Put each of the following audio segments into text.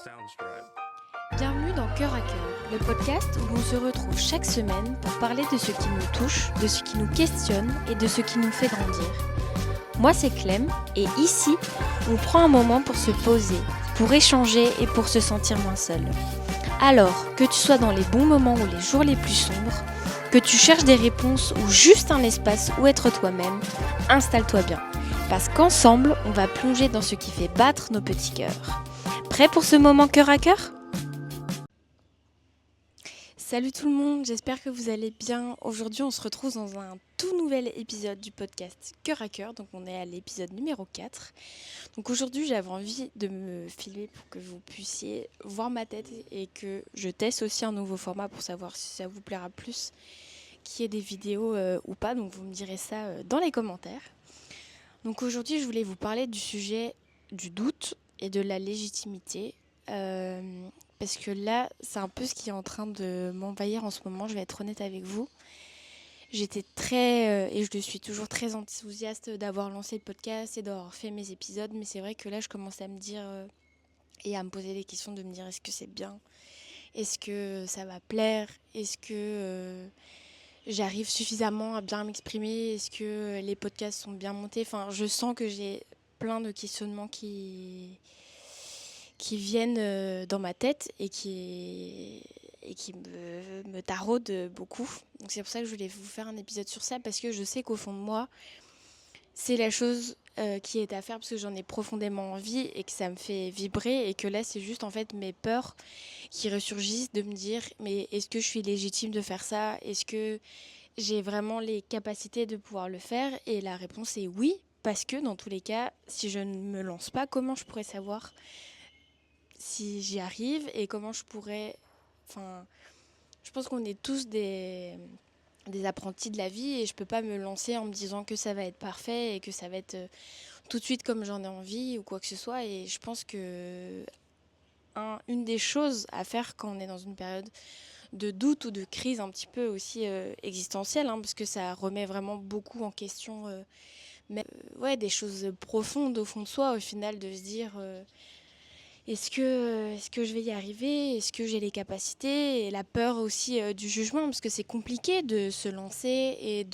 Soundstripe. Bienvenue dans Cœur à Cœur, le podcast où l'on se retrouve chaque semaine pour parler de ce qui nous touche, de ce qui nous questionne et de ce qui nous fait grandir. Moi c'est Clem et ici, on prend un moment pour se poser, pour échanger et pour se sentir moins seul. Alors, que tu sois dans les bons moments ou les jours les plus sombres, que tu cherches des réponses ou juste un espace où être toi-même, installe-toi bien. Parce qu'ensemble, on va plonger dans ce qui fait battre nos petits cœurs. Prêt pour ce moment cœur à cœur ? Salut tout le monde, j'espère que vous allez bien. Aujourd'hui, on se retrouve dans un tout nouvel épisode du podcast Cœur à Cœur. Donc on est à l'épisode numéro 4. Donc aujourd'hui, j'avais envie de me filmer pour que vous puissiez voir ma tête et que je teste aussi un nouveau format pour savoir si ça vous plaira plus qu'il y ait des vidéos ou pas. Donc vous me direz ça dans les commentaires. Donc aujourd'hui, je voulais vous parler du sujet du doute et de la légitimité. Parce que là, c'est un peu ce qui est en train de m'envahir en ce moment, je vais être honnête avec vous. J'étais et je le suis toujours très enthousiaste d'avoir lancé le podcast et d'avoir fait mes épisodes, mais c'est vrai que là, je commence à me dire et à me poser des questions de me dire est-ce que c'est bien ? Est-ce que ça va plaire ? Est-ce que j'arrive suffisamment à bien m'exprimer ? Est-ce que les podcasts sont bien montés ? Enfin, je sens que j'ai plein de questionnements qui viennent dans ma tête et qui me taraudent beaucoup. Donc c'est pour ça que je voulais vous faire un épisode sur ça, parce que je sais qu'au fond de moi, c'est la chose qui est à faire, parce que j'en ai profondément envie et que ça me fait vibrer, et que là c'est juste en fait mes peurs qui ressurgissent de me dire mais est-ce que je suis légitime de faire ça ? Est-ce que j'ai vraiment les capacités de pouvoir le faire ? Et la réponse est oui, parce que dans tous les cas, si je ne me lance pas, comment je pourrais savoir si j'y arrive et comment je pourrais... Enfin, je pense qu'on est tous des apprentis de la vie, et je peux pas me lancer en me disant que ça va être parfait et que ça va être tout de suite comme j'en ai envie ou quoi que ce soit. Et je pense que une des choses à faire quand on est dans une période de doute ou de crise un petit peu aussi existentielle, parce que ça remet vraiment beaucoup en question des choses profondes au fond de soi, au final, de se dire... Est-ce que je vais y arriver ? Est-ce que j'ai les capacités ? Et la peur aussi du jugement, parce que c'est compliqué de se lancer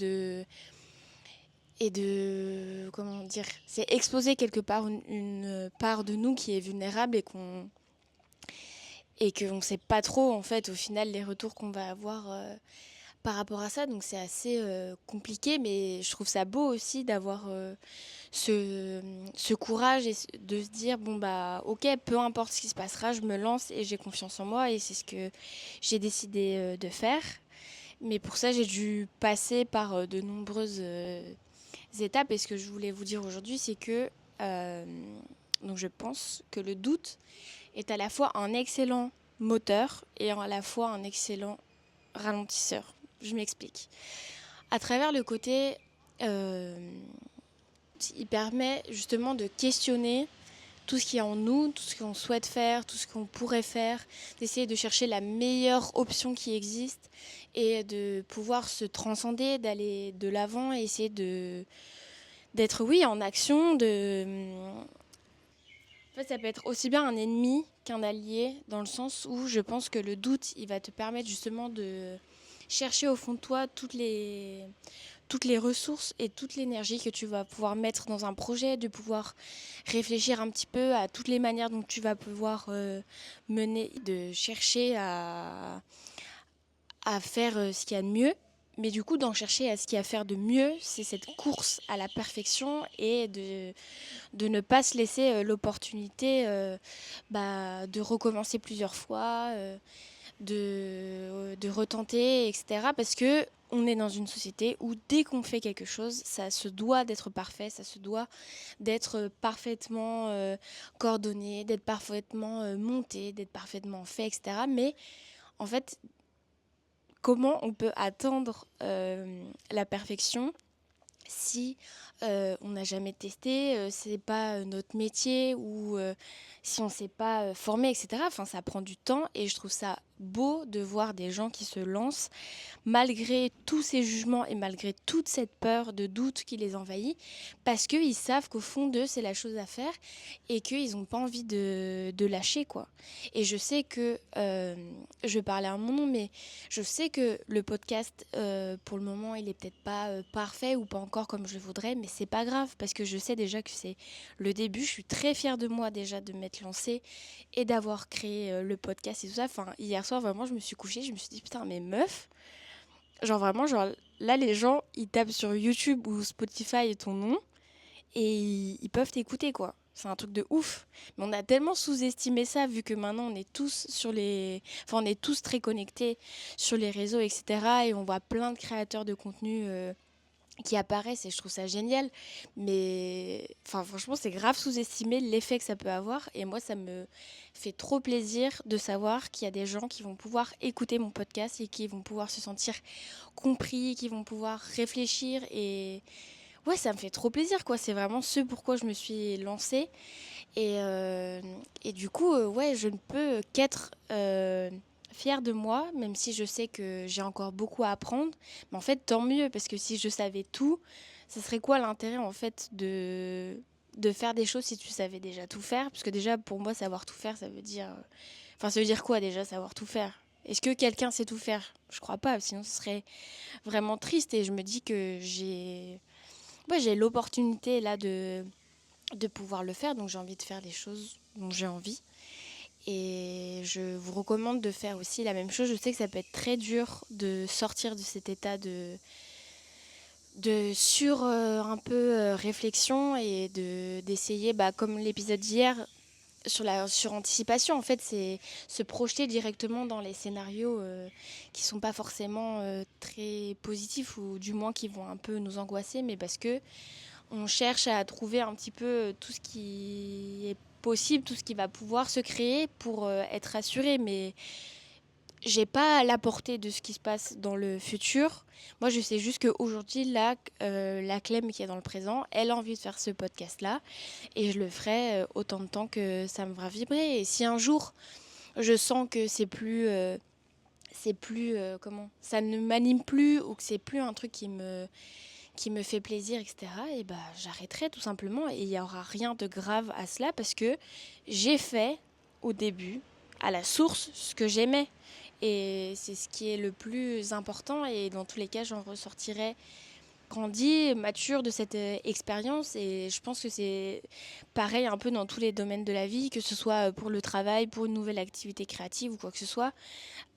comment dire, c'est exposer quelque part une part de nous qui est vulnérable et qu'on ne sait pas trop, en fait, au final, les retours qu'on va avoir par rapport à ça. Donc c'est assez compliqué, mais je trouve ça beau aussi d'avoir ce courage et de se dire bon bah ok, peu importe ce qui se passera, je me lance et j'ai confiance en moi, et c'est ce que j'ai décidé de faire. Mais pour ça, j'ai dû passer par de nombreuses étapes, et ce que je voulais vous dire aujourd'hui, c'est que donc je pense que le doute est à la fois un excellent moteur et à la fois un excellent ralentisseur. Je m'explique. À travers le côté, il permet justement de questionner tout ce qui est en nous, tout ce qu'on souhaite faire, tout ce qu'on pourrait faire, d'essayer de chercher la meilleure option qui existe et de pouvoir se transcender, d'aller de l'avant et essayer d'être, oui, en action. En fait, ça peut être aussi bien un ennemi qu'un allié, dans le sens où je pense que le doute, il va te permettre justement de chercher au fond de toi toutes les ressources et toute l'énergie que tu vas pouvoir mettre dans un projet, de pouvoir réfléchir un petit peu à toutes les manières dont tu vas pouvoir mener, de chercher à faire ce qu'il y a de mieux. Mais du coup, d'en chercher à ce qu'il y a à faire de mieux, c'est cette course à la perfection, et de ne pas se laisser l'opportunité de recommencer plusieurs fois, de retenter, etc. Parce que on est dans une société où dès qu'on fait quelque chose, ça se doit d'être parfait, ça se doit d'être parfaitement coordonné, d'être parfaitement monté, d'être parfaitement fait, etc. Mais en fait, comment on peut atteindre la perfection si on n'a jamais testé, c'est pas notre métier, ou si on ne s'est pas formé, etc. Enfin, ça prend du temps, et je trouve ça beau de voir des gens qui se lancent malgré tous ces jugements et malgré toute cette peur de doute qui les envahit, parce qu'ils savent qu'au fond d'eux, c'est la chose à faire et qu'ils n'ont pas envie de lâcher, quoi. Et je sais que, je vais parler à mon nom, mais je sais que le podcast, pour le moment, il est peut-être pas parfait ou pas encore comme je le voudrais, mais c'est pas grave, parce que je sais déjà que c'est le début. Je suis très fière de moi déjà de m'être lancée et d'avoir créé le podcast et tout ça. Enfin, hier soir, vraiment, je me suis couchée, je me suis dit, putain, mais meuf, genre vraiment, genre là, les gens, ils tapent sur YouTube ou Spotify ton nom et ils peuvent t'écouter, quoi. C'est un truc de ouf. Mais on a tellement sous-estimé ça, vu que maintenant on est tous sur les. Enfin, on est tous très connectés sur les réseaux, etc. Et on voit plein de créateurs de contenu qui apparaissent et je trouve ça génial. Mais enfin, franchement, c'est grave sous-estimé l'effet que ça peut avoir. Et moi, ça me fait trop plaisir de savoir qu'il y a des gens qui vont pouvoir écouter mon podcast et qui vont pouvoir se sentir compris, qui vont pouvoir réfléchir. Et ouais, ça me fait trop plaisir, quoi. C'est vraiment ce pourquoi je me suis lancée. Et du coup, ouais, je ne peux qu'être fière de moi, même si je sais que j'ai encore beaucoup à apprendre. Mais en fait, tant mieux, parce que si je savais tout, ce serait quoi l'intérêt, en fait, de faire des choses si tu savais déjà tout faire? Parce que déjà, pour moi, savoir tout faire, ça veut dire... Enfin, ça veut dire quoi, déjà, savoir tout faire? Est-ce que quelqu'un sait tout faire? Je crois pas, sinon ce serait vraiment triste. Et je me dis que ouais, j'ai l'opportunité, là, de pouvoir le faire, donc j'ai envie de faire les choses dont j'ai envie. Et je vous recommande de faire aussi la même chose. Je sais que ça peut être très dur de sortir de cet état de sur un peu réflexion et d'essayer, bah, comme l'épisode d'hier, sur la suranticipation, en fait, c'est se projeter directement dans les scénarios qui sont pas forcément très positifs ou du moins qui vont un peu nous angoisser, mais parce que on cherche à trouver un petit peu tout ce qui est possible, tout ce qui va pouvoir se créer pour être rassuré. Mais j'ai pas la portée de ce qui se passe dans le futur. Moi, je sais juste qu'aujourd'hui, là, la Clem qui est dans le présent, elle a envie de faire ce podcast-là. Et je le ferai autant de temps que ça me fera vibrer. Et si un jour, je sens que comment, ça ne m'anime plus ou que c'est plus un truc qui me fait plaisir, etc., et bah, j'arrêterai tout simplement. Et il n'y aura rien de grave à cela parce que j'ai fait au début, à la source, ce que j'aimais. Et c'est ce qui est le plus important. Et dans tous les cas, j'en ressortirai grandi, mature de cette expérience. Et je pense que c'est pareil un peu dans tous les domaines de la vie, que ce soit pour le travail, pour une nouvelle activité créative ou quoi que ce soit.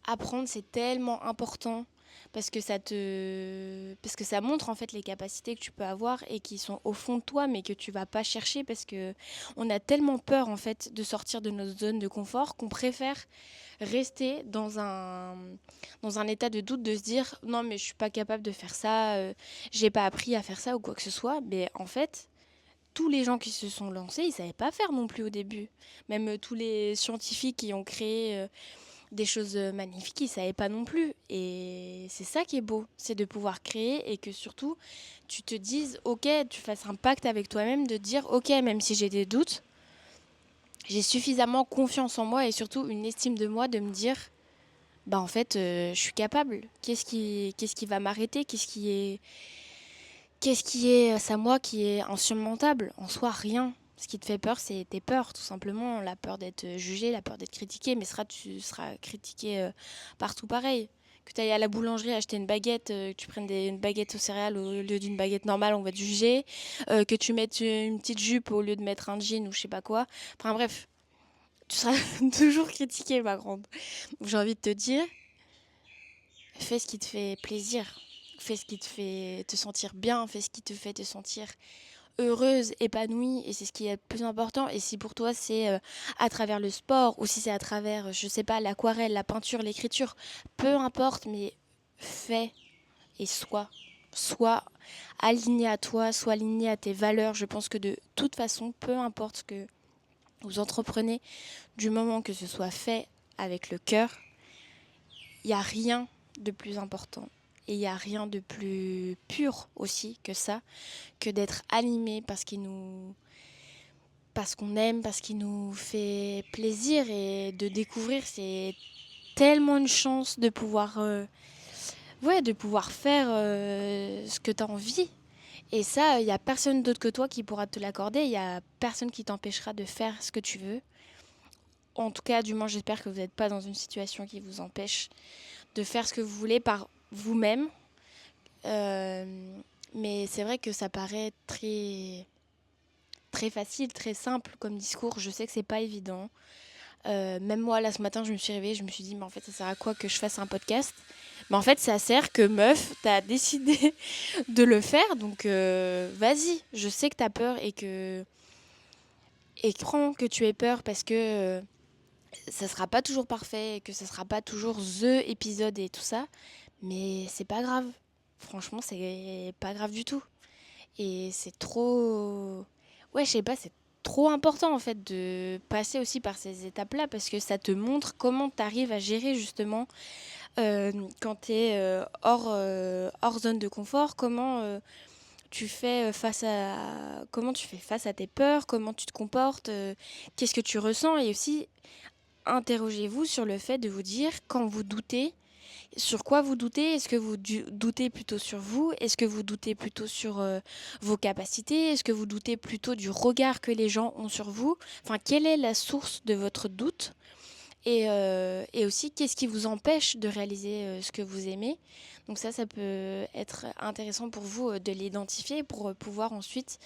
Apprendre, c'est tellement important parce que ça montre en fait les capacités que tu peux avoir et qui sont au fond de toi mais que tu vas pas chercher parce que on a tellement peur en fait de sortir de notre zone de confort qu'on préfère rester dans un état de doute, de se dire non mais je suis pas capable de faire ça, j'ai pas appris à faire ça ou quoi que ce soit. Mais en fait, tous les gens qui se sont lancés, ils savaient pas faire non plus au début. Même tous les scientifiques qui ont créé des choses magnifiques, ils ne savaient pas non plus. Et c'est ça qui est beau, c'est de pouvoir créer et que surtout, tu te dises, ok, tu fasses un pacte avec toi-même de dire, ok, même si j'ai des doutes, j'ai suffisamment confiance en moi et surtout une estime de moi de me dire, bah en fait, je suis capable. Qu'est-ce qui va m'arrêter? Qu'est-ce qui est à moi qui est insurmontable? En soi, rien. Ce qui te fait peur, c'est tes peurs, tout simplement. La peur d'être jugé, la peur d'être critiqué. Mais tu seras critiqué partout pareil. Que tu ailles à la boulangerie acheter une baguette, que tu prennes une baguette aux céréales au lieu d'une baguette normale, on va te juger. Que tu mettes une petite jupe au lieu de mettre un jean ou je sais pas quoi. Enfin bref, tu seras toujours critiqué, ma grande. Donc, j'ai envie de te dire, fais ce qui te fait plaisir. Fais ce qui te fait te sentir bien. Fais ce qui te fait te sentir heureuse, épanouie, et c'est ce qui est le plus important. Et si pour toi c'est à travers le sport ou si c'est à travers, je sais pas, l'aquarelle, la peinture, l'écriture, peu importe, mais fais et sois aligné à toi, sois aligné à tes valeurs. Je pense que de toute façon, peu importe ce que vous entreprenez, du moment que ce soit fait avec le cœur, il n'y a rien de plus important. Et il n'y a rien de plus pur aussi que ça, que d'être animé parce qu'on aime, parce qu'il nous fait plaisir et de découvrir, c'est tellement une chance de pouvoir, de pouvoir faire ce que tu as envie. Et ça, il n'y a personne d'autre que toi qui pourra te l'accorder. Il n'y a personne qui t'empêchera de faire ce que tu veux. En tout cas, du moins, j'espère que vous n'êtes pas dans une situation qui vous empêche de faire ce que vous voulez par vous-même. Mais c'est vrai que ça paraît très, très facile, très simple comme discours. Je sais que c'est pas évident. Même moi, là, ce matin, je me suis réveillée, je me suis dit, mais en fait, ça sert à quoi que je fasse un podcast? Mais en fait, ça sert que meuf, t'as décidé de le faire, donc vas-y. Je sais que t'as peur et comprends que tu aies peur parce que ça sera pas toujours parfait et que ça sera pas toujours the épisode et tout ça, mais c'est pas grave. Franchement, c'est pas grave du tout. Et c'est trop... Ouais, je sais pas, c'est trop important en fait de passer aussi par ces étapes-là parce que ça te montre comment tu arrives à gérer justement quand tu es hors zone de confort, comment tu fais face à tes peurs, comment tu te comportes, qu'est-ce que tu ressens et aussi interrogez-vous sur le fait de vous dire quand vous doutez, sur quoi vous doutez? Est-ce que vous doutez plutôt sur vous? Est-ce que vous doutez plutôt sur vos capacités? Est-ce que vous doutez plutôt du regard que les gens ont sur vous? Enfin, quelle est la source de votre doute? Et aussi, qu'est-ce qui vous empêche de réaliser ce que vous aimez? Donc ça peut être intéressant pour vous de l'identifier pour pouvoir ensuite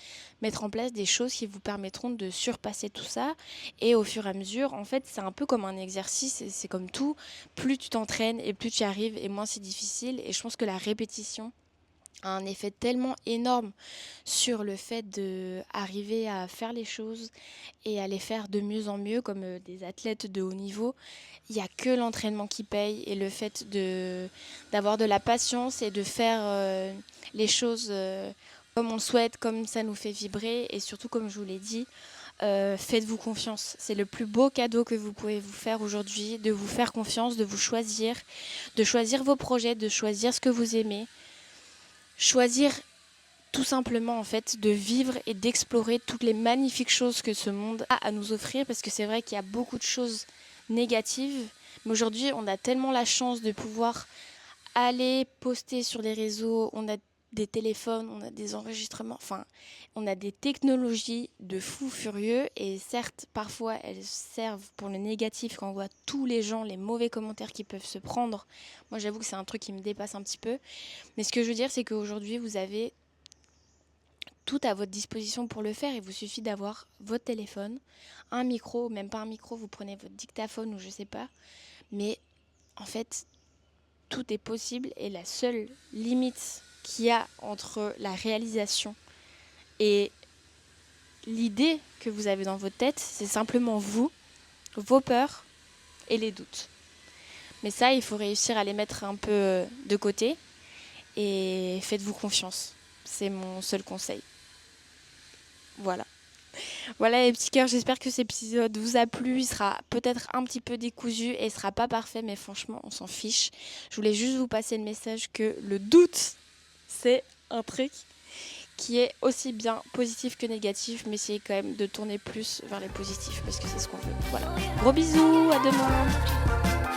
mettre en place des choses qui vous permettront de surpasser tout ça. Et au fur et à mesure, en fait, c'est un peu comme un exercice, c'est comme tout. Plus tu t'entraînes et plus tu y arrives et moins c'est difficile. Et je pense que la répétition a un effet tellement énorme sur le fait d'arriver à faire les choses et à les faire de mieux en mieux comme des athlètes de haut niveau. Il n'y a que l'entraînement qui paye et le fait d'avoir de la patience et de faire les choses comme on le souhaite, comme ça nous fait vibrer et surtout comme je vous l'ai dit, faites-vous confiance. C'est le plus beau cadeau que vous pouvez vous faire aujourd'hui, de vous faire confiance, de choisir vos projets, de choisir ce que vous aimez. Choisir tout simplement en fait de vivre et d'explorer toutes les magnifiques choses que ce monde a à nous offrir parce que c'est vrai qu'il y a beaucoup de choses négatives mais aujourd'hui on a tellement la chance de pouvoir aller poster sur les réseaux, on a des téléphones, on a des enregistrements, enfin on a des technologies de fous furieux et certes parfois elles servent pour le négatif quand on voit tous les gens, les mauvais commentaires qui peuvent se prendre. Moi j'avoue que c'est un truc qui me dépasse un petit peu mais ce que je veux dire c'est qu'aujourd'hui vous avez tout à votre disposition pour le faire. Il vous suffit d'avoir votre téléphone, un micro, même pas un micro, vous prenez votre dictaphone ou je sais pas. Mais en fait, tout est possible et la seule limite qu'il y a entre la réalisation et l'idée que vous avez dans votre tête, c'est simplement vous, vos peurs et les doutes. Mais ça, il faut réussir à les mettre un peu de côté et faites-vous confiance. C'est mon seul conseil. Voilà. Voilà les petits cœurs, j'espère que cet épisode vous a plu. Il sera peut-être un petit peu décousu et il sera pas parfait, mais franchement, on s'en fiche. Je voulais juste vous passer le message que le doute, c'est un truc qui est aussi bien positif que négatif, mais essayez quand même de tourner plus vers les positifs parce que c'est ce qu'on veut. Voilà. Gros bisous, à demain.